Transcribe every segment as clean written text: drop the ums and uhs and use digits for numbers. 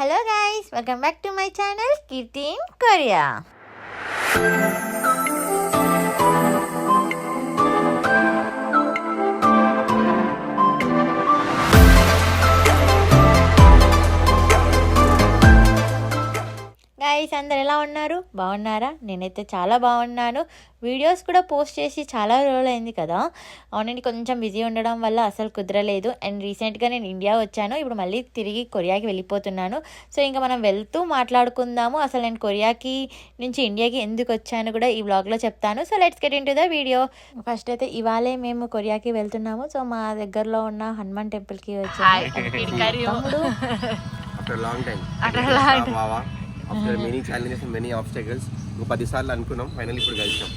Hello guys, welcome back to my channel Kirti in Korea. Guys అందరు ఎలా ఉన్నారు? బాగున్నారా? నేనైతే చాలా బాగున్నాను. వీడియోస్ కూడా పోస్ట్ చేసి చాలా రోజులైంది కదా. అవునండి, కొంచెం బిజీ ఉండడం వల్ల అసలు కుదరలేదు. అండ్ రీసెంట్గా నేను ఇండియా వచ్చాను, ఇప్పుడు మళ్ళీ తిరిగి కొరియాకి వెళ్ళిపోతున్నాను. సో ఇంకా మనం వెళ్తూ మాట్లాడుకుందాము. అసలు నేను కొరియాకి నుంచి ఇండియాకి ఎందుకు వచ్చాను కూడా ఈ వ్లాగ్లో చెప్తాను. So let's get into the video. First అయితే ఇవాళే మేము కొరియాకి వెళ్తున్నాము. సో మా దగ్గరలో ఉన్న హనుమాన్ టెంపుల్కి వచ్చాము. After many challenges many obstacles 10 సార్లు అనుకున్నాం, ఫైనల్ ఇప్పుడు కలిసాం.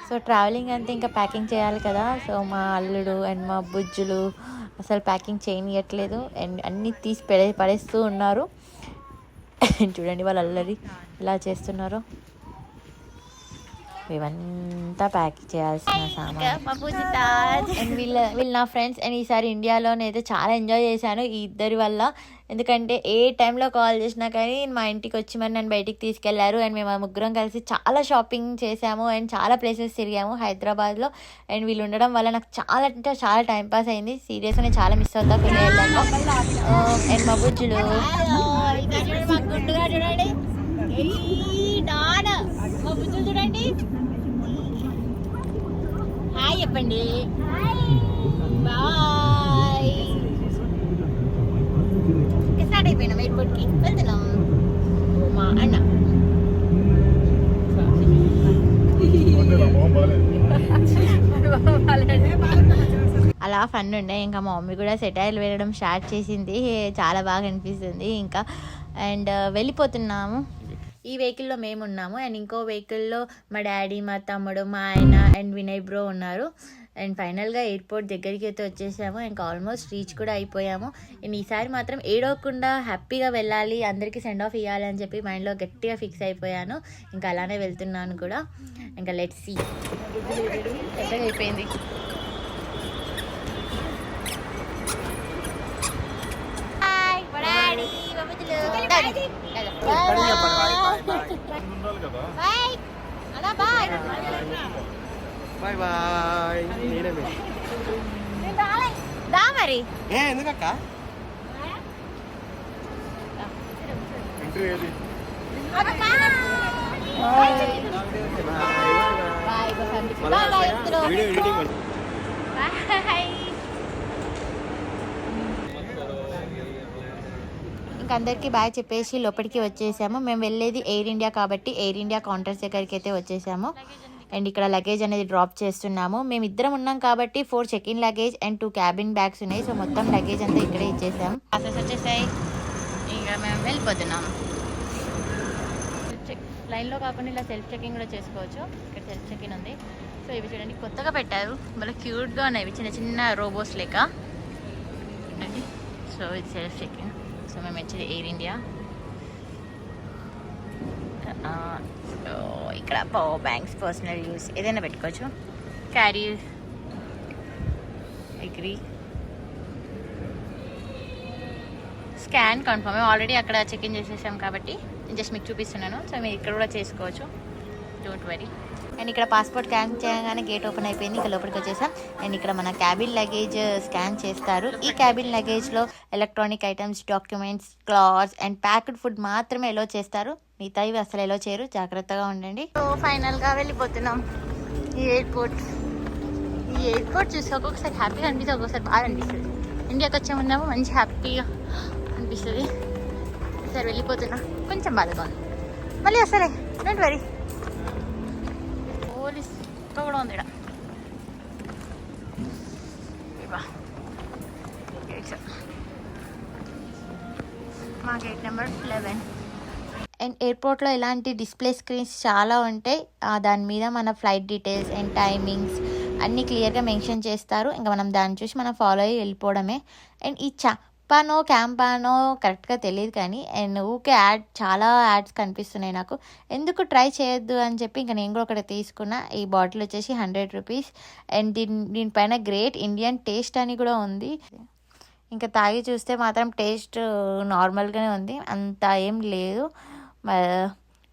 సో ట్రావెలింగ్ అంతా ఇంకా ప్యాకింగ్ చేయాలి కదా. సో మా అల్లుడు అండ్ మా బుజ్జులు అసలు ప్యాకింగ్ చేయనియట్లేదు అండ్ అన్నీ తీసి పడేస్తూ ఉన్నారు. చూడండి వాళ్ళు అల్లరి ఇలా చేస్తున్నారు. ఇవంతా ప్యాక్ చేయాల్సిన సామాన్. అండ్ వీళ్ళు నా ఫ్రెండ్స్. అండ్ ఈసారి ఇండియాలోనైతే చాలా ఎంజాయ్ చేశాను ఈ ఇద్దరి వల్ల. ఎందుకంటే ఏ టైంలో కాల్ చేసినా కానీ మా ఇంటికి వచ్చి మరి నన్ను బయటికి తీసుకెళ్లారు. అండ్ మేము ముగ్గురం కలిసి చాలా షాపింగ్ చేసాము అండ్ చాలా ప్లేసెస్ తిరిగాము హైదరాబాద్లో. అండ్ వీళ్ళు ఉండడం వల్ల నాకు చాలా అంటే చాలా టైం పాస్ అయింది. సీరియస్గా నేను చాలా మిస్ అవుతా ఫీల్ అయ్యాను. అండ్ మా బుజ్జులు చూడండి, హాయ్ చెప్పండి, బాయ్. స్టార్ట్ అయిపోయినాం, ఎయిర్పోర్ట్కి వెళ్తున్నాం. మా అన్న అలా ఫన్ ఉండే. ఇంకా మా మమ్మీ కూడా సెటైర్లు వేయడం స్టార్ట్ చేసింది. చాలా బాగా అనిపిస్తుంది ఇంకా. అండ్ వెళ్ళిపోతున్నాము. ఈ వెహికల్లో మేము ఉన్నాము అండ్ ఇంకో వెహికల్లో మా డాడీ, మా తమ్ముడు, మా ఆయన అండ్ వినయ్ బ్రో ఉన్నారు. అండ్ ఫైనల్గా ఎయిర్పోర్ట్ దగ్గరికి అయితే వచ్చేసాము. ఇంకా ఆల్మోస్ట్ రీచ్ కూడా అయిపోయాము. అండ్ ఈసారి మాత్రం ఏడవకుండా హ్యాపీగా వెళ్ళాలి, అందరికీ సెండ్ ఆఫ్ ఇవ్వాలి అని చెప్పి మైండ్లో గట్టిగా ఫిక్స్ అయిపోయాను. ఇంకా అలానే వెళ్తున్నాను కూడా. ఇంకా లెట్స్ సీ. పెద్దగా అయిపోయింది. Bye bye. మరి ఎందుకక్క ఇంకందరికీ బాయ్ చెప్పేసి లోపలికి వచ్చేసాము. మేము వెళ్ళేది ఎయిర్ ఇండియా కాబట్టి ఎయిర్ ఇండియా కౌంటర్స్ దగ్గరికి అయితే వచ్చేసాము. అండ్ ఇక్కడ లగేజ్ అనేది డ్రాప్ చేస్తున్నాము. మేము ఇద్దరం ఉన్నాం కాబట్టి 4 check-in luggage and 2 cabin bags ఉన్నాయి. సో మొత్తం లగేజ్ అంతా ఇక్కడే ఇచ్చేసాం. ప్రాసెస్ వచ్చేసాయి, ఇంకా మేము వెళ్ళిపోతున్నాం. లైన్లో కాకుండా ఇలా సెల్ఫ్ చెకింగ్ కూడా చేసుకోవచ్చు. ఇక్కడ సెల్ఫ్ చెకింగ్ ఉంది. సో ఇవి చూడండి కొత్తగా పెట్టారు, చాలా క్యూట్గా ఉన్నాయి. ఇవి చిన్న చిన్న రోబోస్ లెక్క. సో ఇది సెల్ఫ్ చెకింగ్. సో మేము వచ్చేది ఎయిర్ ఇండియా. ఇక్కడ పవర్ బ్యాంక్స్, పర్సనల్ యూస్ ఏదైనా పెట్టుకోవచ్చు. Carry agree scan confirm. మేము ఆల్రెడీ అక్కడ చెక్ ఇన్ చేసేసాం కాబట్టి నేను జస్ట్ మీకు చూపిస్తున్నాను. సో మీరు ఇక్కడ కూడా చేసుకోవచ్చు, డోంట్ వరీ. అండ్ ఇక్కడ పాస్పోర్ట్ స్కాన్ చేయగానే గేట్ ఓపెన్ అయిపోయింది. ఇంకా లోపలికి వచ్చేసాం. అండ్ ఇక్కడ మన క్యాబిన్ లగేజ్ స్కాన్ చేస్తారు. ఈ క్యాబిన్ లగేజ్లో electronic items, documents, clothes and packed food మాత్రమే ఎలో చేస్తారు. మిగతావి అసలు ఎలో చేయరు, జాగ్రత్తగా ఉండండి. సో ఫైనల్గా వెళ్ళిపోతున్నాం ఈ ఎయిర్పోర్ట్. ఈ ఎయిర్పోర్ట్ చూసి ఒక్కొక్కసారి హ్యాపీగా అనిపిస్తుంది, ఒక్కొక్కసారి బాగా అనిపిస్తుంది. ఇండియాకి వచ్చే ముందేమో మంచి హ్యాపీగా అనిపిస్తుంది. సరే వెళ్ళిపోతున్నా, కొంచెం బాధగా ఉంది. మళ్ళీ అసలే డోంట్ వరీ. పోలీస్ కూడా ఉంది ఇక్కడ. మా గేట్ నెంబర్ 11. అండ్ ఎయిర్పోర్ట్లో ఇలాంటి డిస్ప్లే స్క్రీన్స్ చాలా ఉంటాయి. దాని మీద మన ఫ్లైట్ డీటెయిల్స్ అండ్ టైమింగ్స్ అన్నీ క్లియర్గా మెన్షన్ చేస్తారు. ఇంకా మనం దాన్ని చూసి మనం ఫాలో అయ్యి వెళ్ళిపోవడమే. అండ్ ఈ క్యాంపానో కరెక్ట్గా తెలియదు కానీ అండ్ ఊకే చాలా యాడ్స్ కనిపిస్తున్నాయి నాకు. ఎందుకు ట్రై చేయొద్దు అని చెప్పి ఇంకా నేను కూడా ఒకటి తీసుకున్నా. ఈ బాటిల్ వచ్చేసి 100 రూపీస్. అండ్ దీనిపైన గ్రేట్ ఇండియన్ టేస్ట్ అని కూడా ఉంది. ఇంకా తాగి చూస్తే మాత్రం టేస్ట్ నార్మల్గానే ఉంది, అంత ఏం లేదు.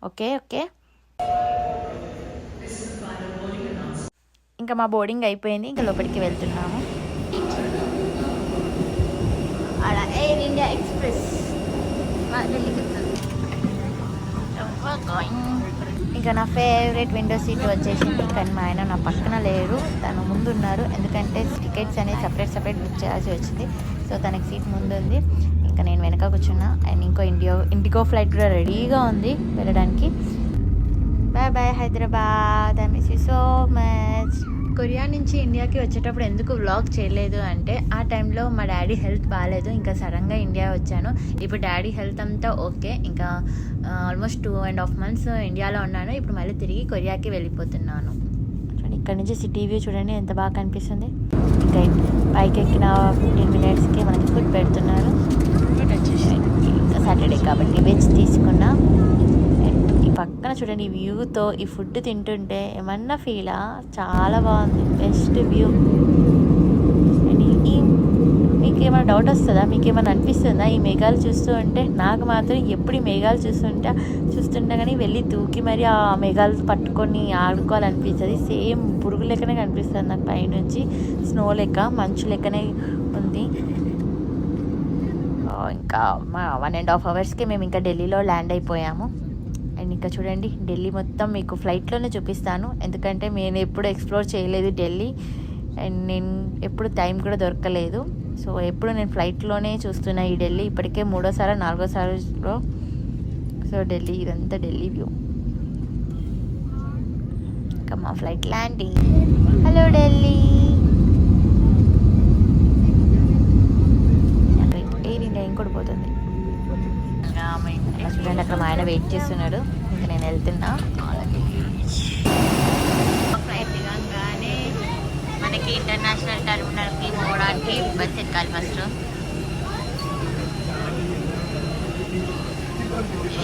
Okay okay. ఇంకా మా బోర్డింగ్ అయిపోయింది, ఇంకా లోపలికి వెళ్తున్నాము. అలా ఎయిర్ ఇండియా ఎక్స్ప్రెస్ ఇంకా నా ఫేవరెట్ విండో సీట్ వచ్చేసింది. కానీ మా ఆయన నా పక్కన లేరు, తను ముందు ఉన్నారు. ఎందుకంటే టికెట్స్ అనేవి సపరేట్ బుక్ చేయాల్సి వచ్చింది. సో తనకి సీట్ ముందు ఉంది, ఇంకా నేను వెనక కూర్చున్నా. అండ్ ఇంకో ఇండిగో ఫ్లైట్ కూడా రెడీగా ఉంది వెళ్ళడానికి. Bye bye Hyderabad, I miss you so much. Korea నుంచి ఇండియాకి వచ్చేటప్పుడు ఎందుకు వ్లాగ్ చేయలేదు అంటే ఆ టైంలో మా డాడీ హెల్త్ బాగాలేదు, ఇంకా సడన్గా ఇండియా వచ్చాను. ఇప్పుడు డాడీ హెల్త్ అంతా ఓకే, ఇంకా ఆల్మోస్ట్ 2.5 months ఇండియాలో ఉన్నాను. ఇప్పుడు మళ్ళీ తిరిగి కొరియాకి వెళ్ళిపోతున్నాను. చూడండి ఇక్కడ నుంచి సిటీ వ్యూ చూడండి ఎంత బాగా కనిపిస్తుంది. ఇంకా పైకి ఎక్కిన 15 minutesకి మనకి ఫుడ్ పెడుతున్నారు. ఇంకా సాటర్డే కాబట్టి వెజ్ తీసుకున్నా. ఈ పక్కన చూడండి ఈ వ్యూతో ఈ ఫుడ్ తింటుంటే ఏమన్నా ఫీలా, చాలా బాగుంది, బెస్ట్ వ్యూ. అండ్ మీకు ఏమైనా డౌట్ వస్తుందా, మీకు ఏమైనా అనిపిస్తుందా ఈ మేఘాలు చూస్తూ ఉంటే? నాకు మాత్రం ఎప్పుడు ఈ మేఘాలు చూస్తుంటా కానీ వెళ్ళి దూకి మరి ఆ మేఘాలు పట్టుకొని ఆడుకోవాలనిపిస్తుంది. సేమ్ పురుగు లెక్కనే కనిపిస్తుంది నాకు పైనుంచి, స్నో లెక్క, మంచు లెక్కనే ఉంది. ఇంకా 1.5 hours మేము ఇంకా ఢిల్లీలో ల్యాండ్ అయిపోయాము. అండ్ ఇంకా చూడండి ఢిల్లీ మొత్తం మీకు ఫ్లైట్లోనే చూపిస్తాను, ఎందుకంటే నేను ఎప్పుడు ఎక్స్ప్లోర్ చేయలేదు ఢిల్లీ. అండ్ నేను ఎప్పుడు టైం కూడా దొరకలేదు. సో ఎప్పుడు నేను ఫ్లైట్లోనే చూస్తున్నా ఈ ఢిల్లీ. ఇప్పటికే 3వ 4వ సో ఢిల్లీ, ఇదంతా ఢిల్లీ వ్యూ. ఇంకా మా flight landing. Hello Delhi. Air India ఇంకోటి పోతుంది. చూడండి అక్కడ మా ఆయన వెయిట్ చేస్తున్నాడు, ఇంకా నేను వెళ్తున్నా. ఫ్లైట్ దిగంగానే మనకి ఇంటర్నేషనల్ టెర్మినల్కి పోవడానికి బస్ ఎక్కాలి ఫస్ట్.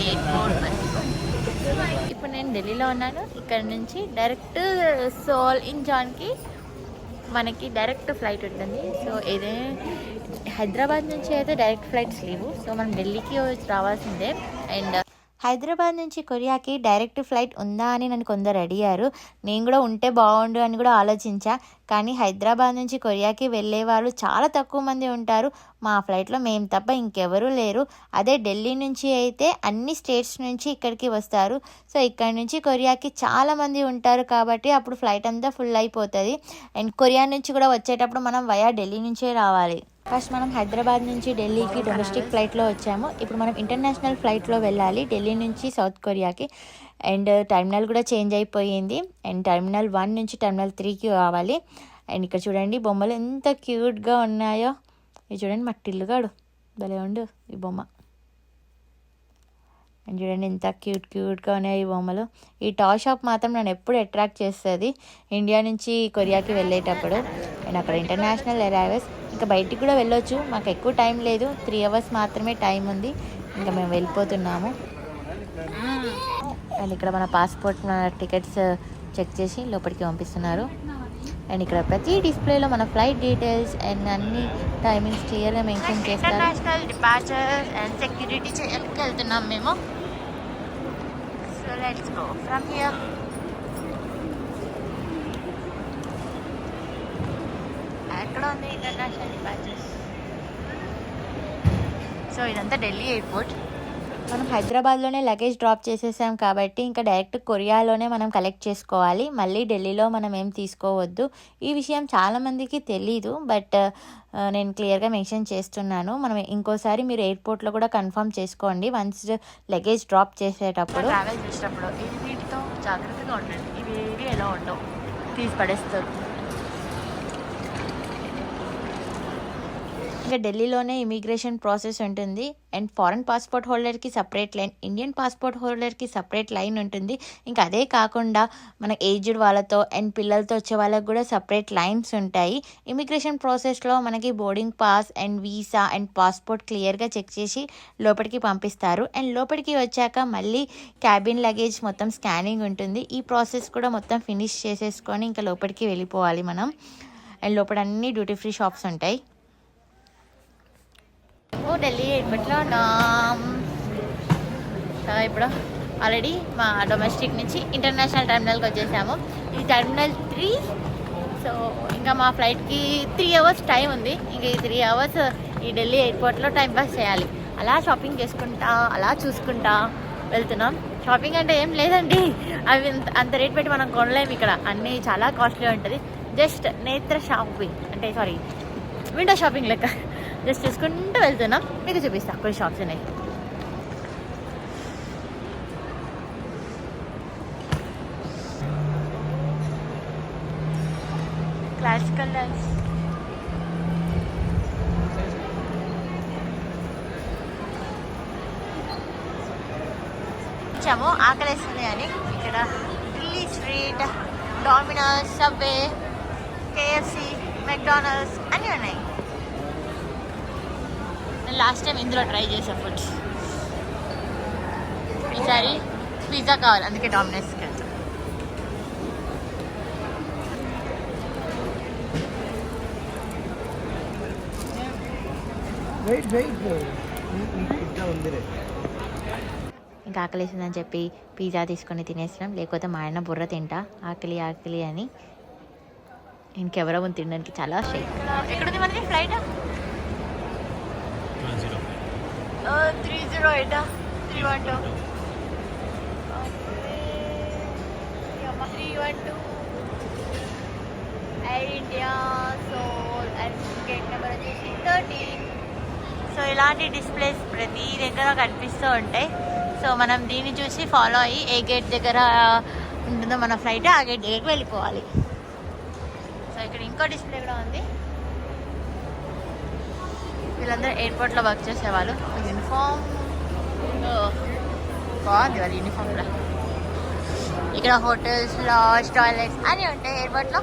Airport bus. ఇప్పుడు నేను ఢిల్లీలో ఉన్నాను. ఇక్కడ నుంచి డైరెక్ట్ సోల్ ఇంచాన్కి మనకి డైరెక్ట్ ఫ్లైట్ ఉంటుంది. సో ఏదైనా హైదరాబాద్ నుంచి అయితే డైరెక్ట్ ఫ్లైట్స్ లేవు, సో మనం ఢిల్లీకి రావాల్సిందే. అండ్ హైదరాబాద్ నుంచి కొరియాకి డైరెక్ట్ ఫ్లైట్ ఉందా అని నన్ను కొందరు అడిగారు. నేను కూడా ఉంటే బాగుండు అని కూడా ఆలోచించా, కానీ హైదరాబాద్ నుంచి కొరియాకి వెళ్ళే వాళ్ళు చాలా తక్కువ మంది ఉంటారు. మా ఫ్లైట్లో మేము తప్ప ఇంకెవరూ లేరు. అదే ఢిల్లీ నుంచి అయితే అన్ని స్టేట్స్ నుంచి ఇక్కడికి వస్తారు. సో ఇక్కడ నుంచి కొరియాకి చాలామంది ఉంటారు కాబట్టి అప్పుడు ఫ్లైట్ అంతా ఫుల్ అయిపోతుంది. అండ్ కొరియా నుంచి కూడా వచ్చేటప్పుడు మనం వయా ఢిల్లీ నుంచే రావాలి. ఫస్ట్ మనం హైదరాబాద్ నుంచి ఢిల్లీకి డొమెస్టిక్ ఫ్లైట్లో వచ్చాము. ఇప్పుడు మనం ఇంటర్నేషనల్ ఫ్లైట్లో వెళ్ళాలి ఢిల్లీ నుంచి సౌత్ కొరియాకి. అండ్ టెర్మినల్ కూడా చేంజ్ అయిపోయింది. అండ్ టెర్మినల్ 1 నుంచి టెర్మినల్ 3కి రావాలి. అండ్ ఇక్కడ చూడండి బొమ్మలు ఎంత క్యూట్గా ఉన్నాయో. ఇది చూడండి మా టిల్లుగాడు భలే ఉండు ఈ బొమ్మ. అండ్ చూడండి ఎంత క్యూట్గా ఉన్నాయి ఈ బొమ్మలు. ఈ టాయ్ షాప్ మాత్రం నన్ను ఎప్పుడు అట్రాక్ట్ చేస్తుంది ఇండియా నుంచి కొరియాకి వెళ్ళేటప్పుడు. అండ్ అక్కడ ఇంటర్నేషనల్ అరైవల్స్, ఇంకా బయటికి కూడా వెళ్ళొచ్చు, మాకు ఎక్కువ టైం లేదు, 3 hours మాత్రమే టైం ఉంది. ఇంకా మేము వెళ్ళిపోతున్నాము. అండ్ ఇక్కడ మన పాస్పోర్ట్, మన టికెట్స్ చెక్ చేసి లోపలికి పంపిస్తున్నారు. అండ్ ఇక్కడ ప్రతి డిస్ప్లేలో మన ఫ్లైట్ డీటెయిల్స్ అండ్ అన్ని టైమింగ్స్ క్లియర్గా మెన్షన్ చేస్తారు. ఇంటర్నేషనల్ డిపార్చర్స్ అండ్ సెక్యూరిటీ చెక్కి వెళ్తున్నాం మేము. So let's go from here. ఎక్కడ ఉంది ఇంటర్నేషనల్ డిపార్చర్స్? సో ఇదంతా ఢిల్లీ ఎయిర్పోర్ట్. మనం హైదరాబాద్లోనే లగేజ్ డ్రాప్ చేసేసాం కాబట్టి ఇంకా డైరెక్ట్ కొరియాలోనే మనం కలెక్ట్ చేసుకోవాలి. మళ్ళీ ఢిల్లీలో మనం ఏం తీసుకోవద్దు. ఈ విషయం చాలామందికి తెలీదు, బట్ నేను క్లియర్గా మెన్షన్ చేస్తున్నాను. మనం ఇంకోసారి మీరు ఎయిర్పోర్ట్లో కూడా కన్ఫర్మ్ చేసుకోండి వన్స్ లగేజ్ డ్రాప్ చేసేటప్పుడు. ట్రావెల్ చేసేటప్పుడు వీటితో జాగ్రత్తగా ఉండండి. ఇవి ఎలా ఉండవు, తీసి పడేస్తారు. ఇంకా ఢిల్లీలోనే ఇమిగ్రేషన్ ప్రాసెస్ ఉంటుంది. అండ్ ఫారెన్ పాస్పోర్ట్ హోల్డర్కి సపరేట్ లైన్, ఇండియన్ పాస్పోర్ట్ హోల్డర్కి సపరేట్ లైన్ ఉంటుంది. ఇంకా అదే కాకుండా మన ఏజ్డ్ వాళ్ళతో అండ్ పిల్లలతో వచ్చే వాళ్ళకి కూడా సపరేట్ లైన్స్ ఉంటాయి. ఇమిగ్రేషన్ ప్రాసెస్లో మనకి boarding pass and visa and passport క్లియర్గా చెక్ చేసి లోపలికి పంపిస్తారు. అండ్ లోపలికి వచ్చాక మళ్ళీ క్యాబిన్ లగేజ్ మొత్తం స్కానింగ్ ఉంటుంది. ఈ ప్రాసెస్ కూడా మొత్తం ఫినిష్ చేసేసుకొని ఇంకా లోపలికి వెళ్ళిపోవాలి మనం. అండ్ లోపల అన్ని డ్యూటీ ఫ్రీ షాప్స్ ఉంటాయి. ఢిల్లీ ఎయిర్పోర్ట్లో ఉన్నాం. ఇప్పుడు ఆల్రెడీ మా డొమెస్టిక్ నుంచి ఇంటర్నేషనల్ టెర్మినల్కి వచ్చేసాము. ఈ టెర్మినల్ 3. సో ఇంకా మా ఫ్లైట్కి 3 అవర్స్ టైం ఉంది. ఇంకా ఈ 3 అవర్స్ ఈ ఢిల్లీ ఎయిర్పోర్ట్లో టైం పాస్ చేయాలి. అలా షాపింగ్ చేసుకుంటా అలా చూసుకుంటా వెళ్తున్నాం. షాపింగ్ అంటే ఏం లేదండి, అవి అంత రేట్ పెట్టి మనం కొనలేము. ఇక్కడ అన్నీ చాలా కాస్ట్లీ ఉంటుంది. జస్ట్ నేత్ర షాపింగ్ అంటే విండో షాపింగ్ లెక్క జస్ట్ చూసుకుంటూ వెళ్తున్నాం. మీకు చూపిస్తా కొన్ని షాప్స్ ఉన్నాయి. క్లాసికల్ వచ్చాము, ఆకలేస్తుంది అని. ఇక్కడ Delhi street, dominoes, subway, KFC, McDonald's అన్నీ ఉన్నాయి. నేను లాస్ట్ టైం ఇందులో ట్రై చేసాను ఫుడ్స్. ఈసారి పిజ్జా కావాలి, అందుకే డామినోస్కి వెళ్తాం. ఇంకా ఆకలిస్తుందని చెప్పి పిజ్జా తీసుకొని తినేస్తున్నాం. లేకపోతే మా ఆయన బుర్ర తింటా ఆకలి అని. ఇంకెవరో తినడానికి చాలా షేక్. ఎక్కడుంది మనకి flight? 308 312 Air India Seoul and gate number వచ్చేసి 13. సో ఇలాంటి డిస్ప్లేస్ ప్రతి దగ్గర కనిపిస్తూ ఉంటాయి. సో మనం దీన్ని చూసి ఫాలో అయ్యి ఏ గేట్ దగ్గర ఉంటుందో మన ఫ్లైట్, ఆ గేట్ దగ్గరికి వెళ్ళిపోవాలి. సో ఇక్కడ ఇంకో డిస్ప్లే కూడా ఉంది. వీళ్ళందరూ ఎయిర్పోర్ట్లో వర్క్ చేసేవాళ్ళు. యూనిఫామ్ బాగుంది వాళ్ళ యూనిఫామ్ కూడా. ఇక్కడ హోటల్స్, లాడ్జ్, టాయిలెట్స్ అన్నీ ఉంటాయి ఎయిర్పోర్ట్లో.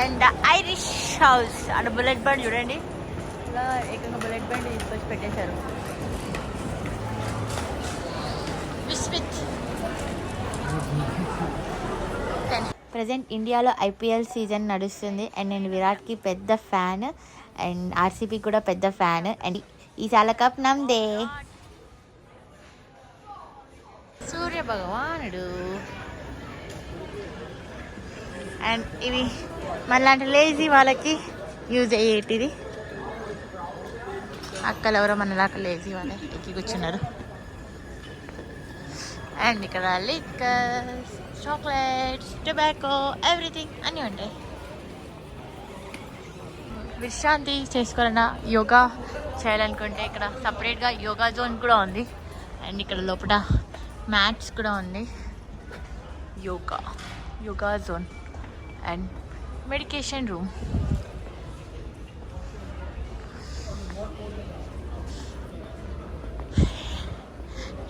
అండ్ ఐరిష్ హౌస్ అక్కడ బుల్లెట్ బండ్ చూడండి, ఇలా ఏకంగా బుల్లెట్ బండ్ తీసుకొచ్చి పెట్టేశారు. ప్రజెంట్ ఇండియాలో ఐపీఎల్ సీజన్ నడుస్తుంది. అండ్ నేను విరాట్కి పెద్ద ఫ్యాన్ అండ్ ఆర్సీబీ కూడా పెద్ద ఫ్యాన్. అండ్ ఈసారి కప్ నమ్దే. సూర్య భగవానుడు. అండ్ ఇవి మనలాంటి లేజీ వాళ్ళకి యూజ్ అయ్యేటిది. అక్కలు ఎవరో మనలాగా లేజీ వాళ్ళే ఎక్కి కూర్చున్నారు. అండ్ ఇక్కడ లిక్కర్స్, చాక్లెట్స్, టొబాకో, ఎవ్రీథింగ్ అన్నీ ఉంటాయి. విశ్రాంతి చేసుకోవాలన్నా, యోగా చేయాలనుకుంటే ఇక్కడ సపరేట్గా యోగా జోన్ కూడా ఉంది. అండ్ ఇక్కడ లోపల మ్యాట్స్ కూడా ఉంది. Yoga zone and medication room.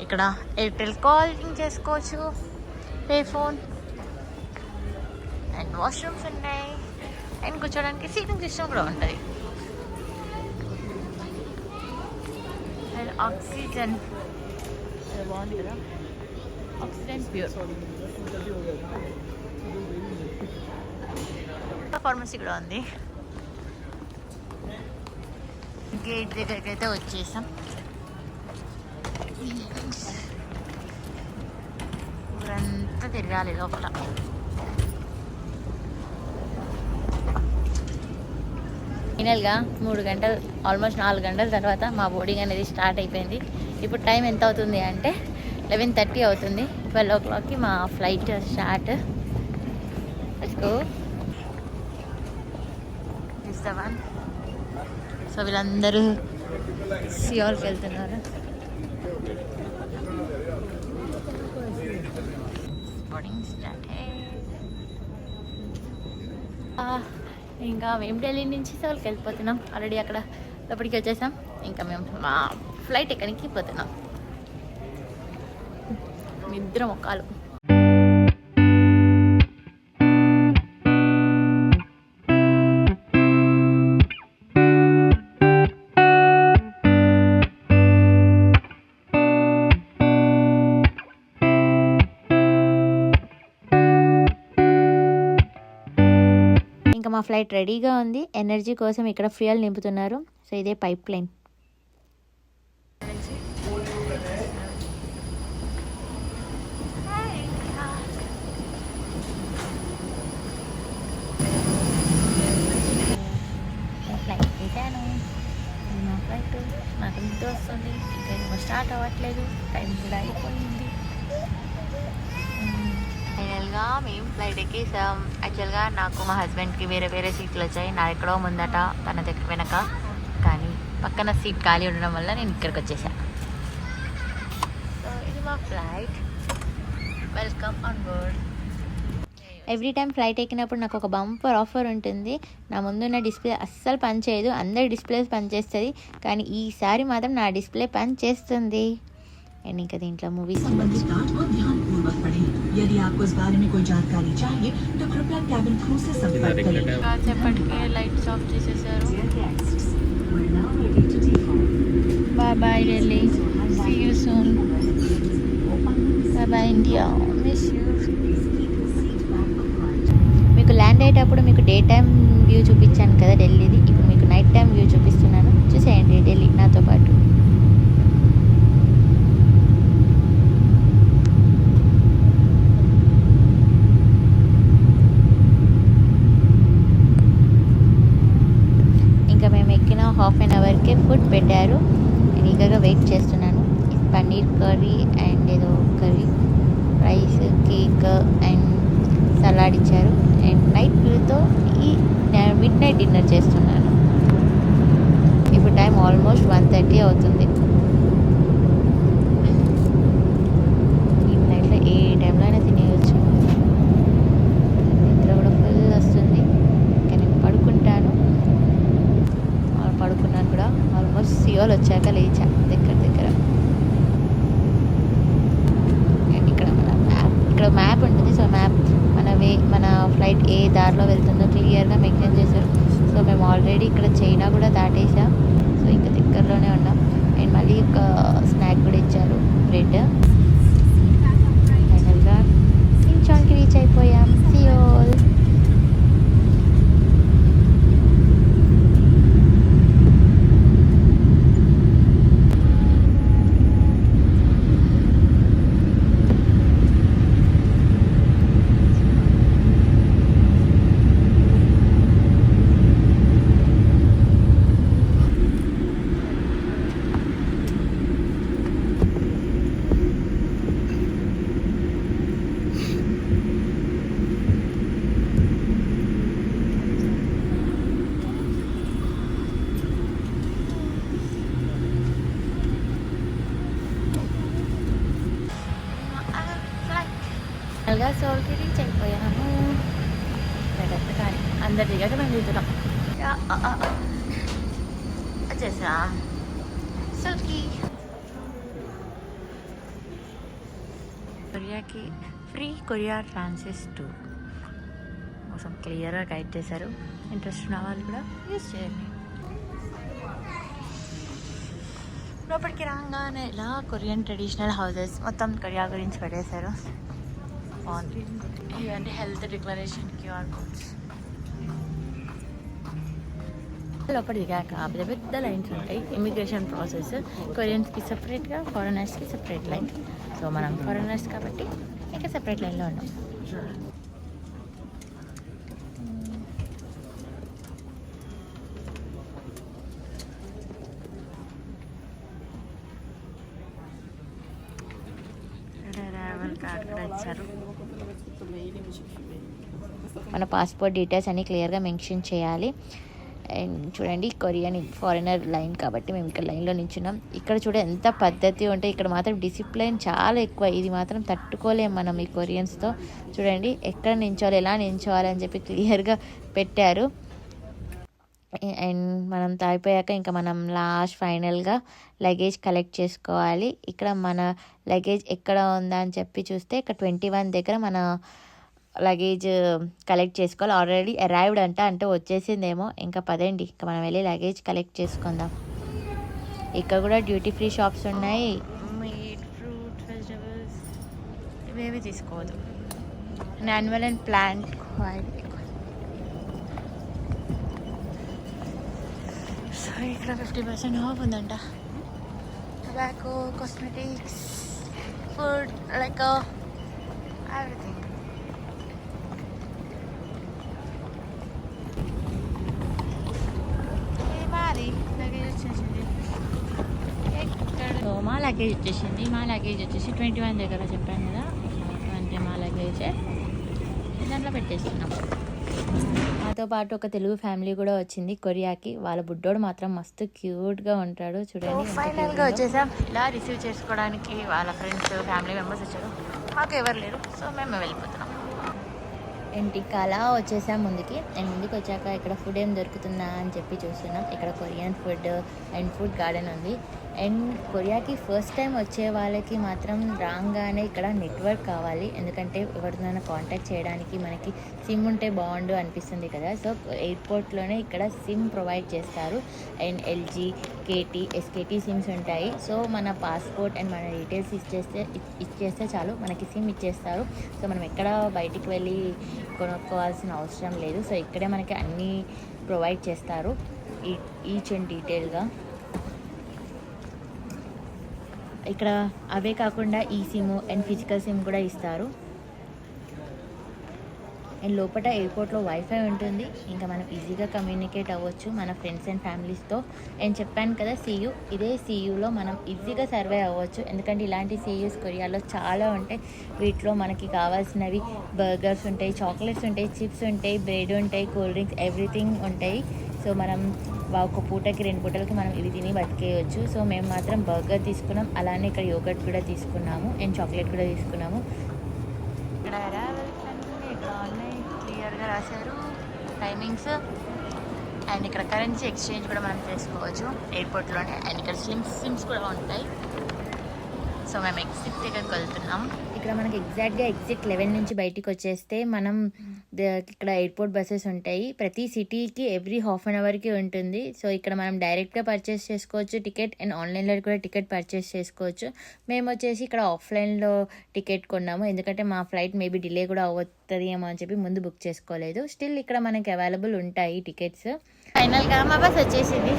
ఇక్కడ ఎయిర్టెల్ కాలింగ్ చేసుకోవచ్చు, పే ఫోన్ అండ్ వాష్రూమ్స్ ఉన్నాయి. అండ్ కూర్చోడానికి సీటింగ్ సిస్టమ్ కూడా ఉంటుంది. అండ్ ఆక్సిజన్ బాగుంది కదా, ఆక్సిజన్ ప్యూర్. ఫార్మసీ కూడా ఉంది. గేట్ దగ్గరికి అయితే వచ్చేసాం. ఊరంతా తిరగాలి లోపల. ఫైనల్గా 3 గంటలు, ఆల్మోస్ట్ 4 గంటల తర్వాత మా బోర్డింగ్ అనేది స్టార్ట్ అయిపోయింది. ఇప్పుడు టైం ఎంత అవుతుంది అంటే 11:30 అవుతుంది. 12 o'clockకి మా flight start. Let's go. This the one. So వీళ్ళందరూ సియోల్కి వెళ్తున్నారు. Boarding start. ఇంకా మేము ఢిల్లీ నుంచి సియోల్కి వెళ్ళిపోతున్నాం. ఆల్రెడీ అక్కడ లోపలికి వచ్చేసాం. ఇంకా మేము మా ఫ్లైట్ ఎక్కడికి పోతున్నాం. నిద్ర మొక్కాలు. ఇంకా మా ఫ్లైట్ రెడీగా ఉంది. ఎనర్జీ కోసం ఇక్కడ ఫ్యూయల్ నింపుతున్నారు. సో ఇదే పైప్ లైన్. ఫ్లైట్ పెట్టాను, నా ఫ్లైట్ నాకు నిద్ర వస్తుంది, ఇంకా ఏమో స్టార్ట్ అవ్వట్లేదు, టైం కూడా అయిపోయింది. ఫైనల్గా మేము ఫ్లైట్ ఎక్కేసాం. యాక్చువల్గా నాకు మా హస్బెండ్కి వేరే వేరే సీట్లు వచ్చాయి, నా ఎక్కడో ముందట తన దగ్గర వెనక, కానీ పక్కన సీట్ ఖాళీ ఉండడం వల్ల నేను ఇక్కడికి వచ్చేసాను. సో ఇది మా flight. Welcome on board. Every time flight ఎక్కినప్పుడు నాకు ఒక బంపర్ ఆఫర్ ఉంటుంది. నా ముందున్న డిస్ప్లే అస్సలు పనిచేయదు, అందరి డిస్ప్లేస్ పనిచేస్తుంది, కానీ ఈసారి మాత్రం నా డిస్ప్లే పని చేస్తుంది. అండ్ ఇంకా దీంట్లో మూవీస్ చెప్పటికే లైట్స్ ఆఫ్ చేసేసారు. Bye bye Delhi, see you soon, bye bye India, miss you. మీకు ల్యాండ్ అయ్యేటప్పుడు మీకు డే టైం వ్యూ చూపించాను కదా ఢిల్లీది, ఇప్పుడు మీకు నైట్ టైం వ్యూ చూపిస్తున్నాను, చూసేయండి ఢిల్లీ నాతో పాటు. ఇంకా మేము ఎక్కిన హాఫ్ అన్ అవర్కే ఫుడ్ పెట్టారు. నేను ఈగర్గా వెయిట్ చేస్తున్నాను. పన్నీర్ కర్రీ అండ్ ఏదో curry, rice, cake and salad ఇచ్చారు. అండ్ నైట్ వ్యూతో ఈ మిడ్ నైట్ డిన్నర్ చేస్తున్నాను. ఇప్పుడు టైం ఆల్మోస్ట్ 1:30 అవుతుంది. మిడ్ నైట్లో ఏ టైంలో అయినా తినేయచ్చు. నిద్ర కూడా ఫుల్ వస్తుంది. ఇంకా నేను పడుకున్నాను కూడా. ఆల్మోస్ట్ సియోల్ వచ్చాక లేచా దగ్గర. అండ్ ఇక్కడ మ్యాప్ ఉంటుంది. సో మ్యాప్ మన ఫ్లైట్ ఏ దారిలో వెళ్తుందో క్లియర్గా మెన్షన్ చేశారు. సో మేము ఆల్రెడీ ఇక్కడ చైనా కూడా దాటేసాం. సో ఇంకా దగ్గరలోనే ఉన్నాం. అండ్ మళ్ళీ ఒక స్నాక్ కూడా ఇచ్చారు, బ్రెడ్. ఫైనల్గా ఇంచాన్కి రీచ్ అయిపోయాం, సియోల్. సోల్కి రీచ్ అయిపోయాము. కానీ అందరి దిగాక మేము దిగుతున్నాం. వచ్చేసా సోల్కి. కొరియాకి ఫ్రీ కొరియా ట్రాన్సిట్ టూర్ కోసం క్లియర్గా గైడ్ చేశారు. ఇంట్రెస్ట్ ఉన్న వాళ్ళు కూడా యూజ్ చేయండి. లోపలికి రాగానే ఇలా కొరియన్ ట్రెడిషనల్ హౌసెస్ మొత్తం కొరియా గురించి పెట్టేశారు. ఇవన్నీ హెల్త్ డిక్లరేషన్ క్యూఆర్ కోడ్స్. లోపల దిగాక పెద్ద పెద్ద లైన్స్ ఉంటాయి. ఇమిగ్రేషన్ ప్రాసెస్ కొరియన్స్కి సపరేట్గా, ఫారినర్స్కి సపరేట్ లైన్. సో మనం ఫారినర్స్ కాబట్టి ఇంకా సపరేట్ లైన్లో ఉన్నాం. కార్డ్ కూడా ఇచ్చారు. మన పాస్పోర్ట్ డీటెయిల్స్ అన్నీ క్లియర్గా మెన్షన్ చేయాలి. అండ్ చూడండి కొరియన్ ఫారినర్ లైన్ కాబట్టి మేము ఇక్కడ లైన్లో నించున్నాం. ఇక్కడ చూడ ఎంత పద్ధతి ఉంటే, ఇక్కడ మాత్రం డిసిప్లైన్ చాలా ఎక్కువ. ఇది మాత్రం తట్టుకోలేము మనం ఈ కొరియన్స్తో. చూడండి ఎక్కడ నించోవాలి, ఎలా నించోవాలి అని చెప్పి క్లియర్గా పెట్టారు. అండ్ మనం అయిపోయాక ఇంకా మనం లాస్ట్ ఫైనల్గా లగేజ్ కలెక్ట్ చేసుకోవాలి. ఇక్కడ మన లగేజ్ ఎక్కడ ఉందా అని చెప్పి చూస్తే ఇక్కడ 21 దగ్గర మన లగేజ్ కలెక్ట్ చేసుకోవాలి. ఆల్రెడీ అరైవ్డ్ అంటే వచ్చేసిందేమో. ఇంకా పదండి ఇంకా మనం వెళ్ళి లగేజ్ కలెక్ట్ చేసుకుందాం. ఇక్కడ కూడా డ్యూటీ ఫ్రీ షాప్స్ ఉన్నాయి. మీట్, ఫ్రూట్, వెజిటబుల్స్ ఇవేవి తీసుకోవద్దు. యాన్యువల్ అండ్ ప్లాంట్ ఇక్కడ 50% ఆఫ్ ఉందంట. Tobacco, cosmetics, food, like everything. మాది లగేజ్ వచ్చేసింది. సో మా లగేజ్ వచ్చేసింది. మా లగేజ్ వచ్చేసి 21 దగ్గర చెప్పాను కదా, అంటే మా లగేజ్ దాంట్లో పెట్టేస్తున్నాం. మాతో పాటు ఒక తెలుగు ఫ్యామిలీ కూడా వచ్చింది కొరియాకి. వాళ్ళ బుడ్డోడు మాత్రం మస్తు క్యూట్గా ఉంటాడు చూడండి. ఫైనల్గా వచ్చేసాం. ఇలా రిసీవ్ చేసుకోవడానికి వాళ్ళ ఫ్రెండ్స్, ఫ్యామిలీ మెంబర్స్ వచ్చారు. మాకు ఎవరు లేరు, సో మేము వెళ్ళిపోతున్నాం. ఇంటికి అలా వచ్చేసాం ముందుకి. అండ్ ముందుకు వచ్చాక ఇక్కడ ఫుడ్ ఏం దొరుకుతుందా అని చెప్పి చూస్తున్నాం. ఇక్కడ Korean food and food garden ఉంది. అండ్ కొరియాకి ఫస్ట్ టైం వచ్చే వాళ్ళకి మాత్రం రాగానే ఇక్కడ నెట్వర్క్ కావాలి, ఎందుకంటే ఎవరినైనా కాంటాక్ట్ చేయడానికి మనకి సిమ్ ఉంటే బాగుండు అనిపిస్తుంది కదా. సో ఎయిర్పోర్ట్లోనే ఇక్కడ సిమ్ ప్రొవైడ్ చేస్తారు. అండ్ ఎల్జీ, కేటీ, ఎస్కేటీ సిమ్స్ ఉంటాయి. సో మన పాస్పోర్ట్ అండ్ మన డీటెయిల్స్ ఇచ్చేస్తే చాలు, మనకి సిమ్ ఇచ్చేస్తారు. సో మనం ఎక్కడ బయటికి వెళ్ళి కొనుక్కోవాల్సిన అవసరం లేదు. సో ఇక్కడే మనకి అన్నీ ప్రొవైడ్ చేస్తారు, ఈచ్ అండ్ డీటెయిల్గా. ఇక్కడ అవే కాకుండా ఈ సిమ్ అండ్ ఫిజికల్ సిమ్ కూడా ఇస్తారు. అండ్ లోపల ఎయిర్పోర్ట్లో వైఫై ఉంటుంది, ఇంకా మనం ఈజీగా కమ్యూనికేట్ అవ్వచ్చు మన ఫ్రెండ్స్ అండ్ ఫ్యామిలీస్తో. అండ్ చెప్పాను కదా సియు, ఇదే సియులో మనం ఈజీగా సర్వే అవ్వచ్చు, ఎందుకంటే ఇలాంటి సియుస్ కొరియాలో చాలా ఉంటాయి. వీటిలో మనకి కావాల్సినవి బర్గర్స్ ఉంటాయి, చాక్లెట్స్ ఉంటాయి, చిప్స్ ఉంటాయి, బ్రెడ్ ఉంటాయి, కూల్ డ్రింక్స్, ఎవ్రీథింగ్ ఉంటాయి. సో మనం ఒక పూటకి 2 పూటలకి మనం ఇవి తిని బతికేయచ్చు. సో మేము మాత్రం బర్గర్ తీసుకున్నాం, అలానే ఇక్కడ యోగర్ట్ కూడా తీసుకున్నాము అండ్ చాక్లెట్ కూడా తీసుకున్నాము. ఇక్కడ ఇక్కడ ఆన్లైన్ క్లియర్గా రాశారు టైమింగ్స్. అండ్ ఇక్కడ కరెన్సీ ఎక్స్చేంజ్ కూడా మనం చేసుకోవచ్చు ఎయిర్పోర్ట్లోనే. అండ్ ఇక్కడ సిమ్స్ కూడా ఉంటాయి. సో మేము ఎగ్జిట్ దగ్గరికి వెళ్తున్నాం. ఇక్కడ మనకి ఎగ్జాక్ట్గా ఎగ్జిట్ 11 నుంచి బయటికి వచ్చేస్తే మనం ఇక్కడ ఎయిర్పోర్ట్ బస్సెస్ ఉంటాయి. ప్రతి సిటీకి ఎవ్రీ హాఫ్ అన్ అవర్కి ఉంటుంది. సో ఇక్కడ మనం డైరెక్ట్గా పర్చేస్ చేసుకోవచ్చు టికెట్, అండ్ ఆన్లైన్లో కూడా టికెట్ పర్చేస్ చేసుకోవచ్చు. మేము వచ్చేసి ఇక్కడ ఆఫ్లైన్లో టికెట్ కొన్నాము, ఎందుకంటే మా ఫ్లైట్ మేబీ డిలే కూడా అవుతుంది ఏమో అని చెప్పి ముందు బుక్ చేసుకోలేదు. స్టిల్ ఇక్కడ మనకి అవైలబుల్ ఉంటాయి టికెట్స్. ఫైనల్గా మా బస్ వచ్చేసింది.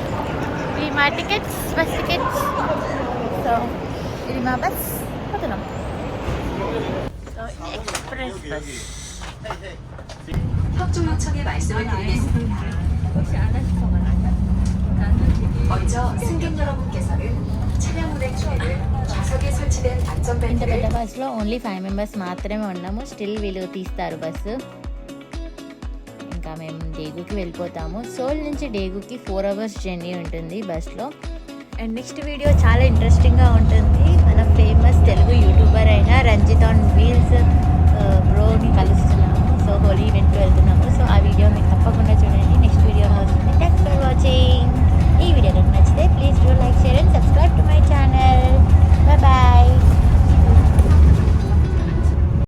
ఇవి మా టికెట్స్, బస్ టికెట్స్. సో ఇది మా బస్, పోతున్నాం. So express bus. 협조 요청에 말씀을 드리겠습니다. 먼저 승객 여러분께서는 차량 운행 중에는 좌석에 설치된 ఇంత 안전벨트를 పెద్ద బస్సులో ఓన్లీ 5 మెంబర్స్ మాత్రమే ఉన్నాము. స్టిల్ వీళ్ళు తీస్తారు బస్సు. ఇంకా మేము డేగుకి వెళ్ళిపోతాము. సోల్ నుంచి డేగుకి 4 hours జర్నీ ఉంటుంది బస్లో. అండ్ నెక్స్ట్ వీడియో చాలా ఇంట్రెస్టింగ్గా ఉంటుంది. మన ఫేమస్ తెలుగు యూట్యూబర్ అయిన రంజిత్